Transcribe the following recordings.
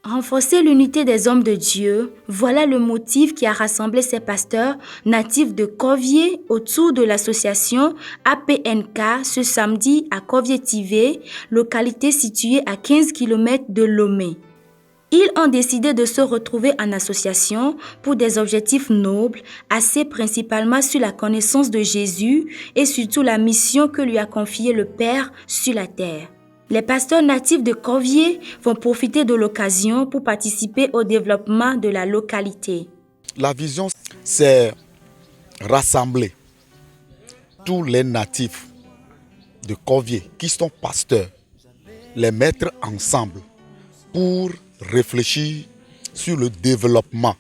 Renforcer l'unité des hommes de Dieu, voilà le motif qui a rassemblé ces pasteurs natifs de Corvier autour de l'association APNK ce samedi à Corvier-Tivé, localité située à 15 km de Lomé. Ils ont décidé de se retrouver en association pour des objectifs nobles, axés principalement sur la connaissance de Jésus et surtout la mission que lui a confiée le Père sur la terre. Les pasteurs natifs de Corvier vont profiter de l'occasion pour participer au développement de la localité. La vision, c'est rassembler tous les natifs de Corvier qui sont pasteurs, les mettre ensemble pour réfléchir sur le développement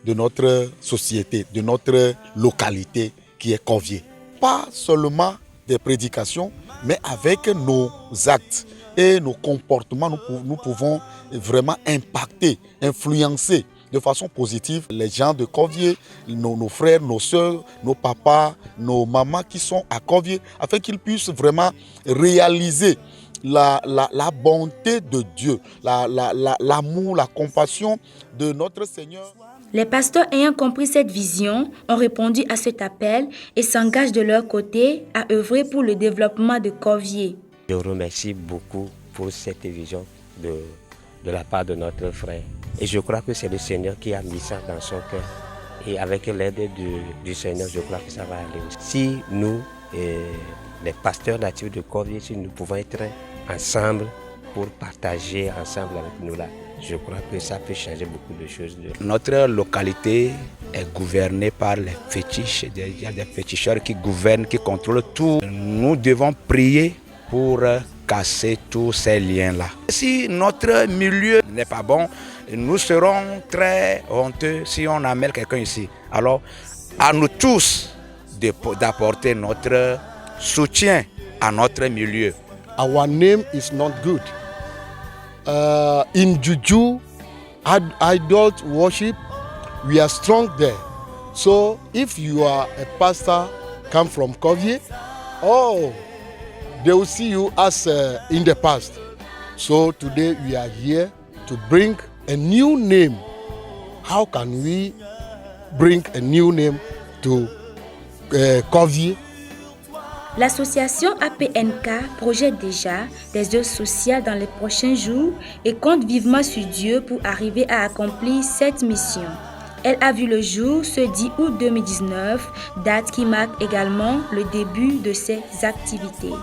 de notre société, de notre localité qui est Corvier. Pas seulement des prédications, mais avec nos actes et nos comportements, nous pouvons vraiment impacter, influencer de façon positive les gens de Corvier, nos frères, nos soeurs, nos papas, nos mamans qui sont à Corvier, afin qu'ils puissent vraiment réaliser la bonté de Dieu, l'amour, la compassion de notre Seigneur. Les pasteurs ayant compris cette vision ont répondu à cet appel et s'engagent de leur côté à œuvrer pour le développement de Corvier. Je remercie beaucoup pour cette vision de la part de notre frère. Et je crois que c'est le Seigneur qui a mis ça dans son cœur. Et avec l'aide du Seigneur, je crois que ça va aller. Si nous, les pasteurs natifs de Corvier, si nous pouvons être ensemble pour partager ensemble avec nous là, je crois que ça peut changer beaucoup de choses. Notre localité est gouvernée par les fétiches. Il y a des féticheurs qui gouvernent, qui contrôlent tout. Nous devons prier pour casser tous ces liens-là. Si notre milieu n'est pas bon, nous serons très honteux si on amène quelqu'un ici. Alors, à nous tous d'apporter notre soutien à notre milieu. Our name is not good. In Juju, idol worship, we are strong there. So if you are a pastor, come from Corvier, they will see you as in the past. So today we are here to bring a new name. How can we bring a new name to Corvier? L'association APNK projette déjà des œuvres sociales dans les prochains jours et compte vivement sur Dieu pour arriver à accomplir cette mission. Elle a vu le jour ce 10 août 2019, date qui marque également le début de ses activités.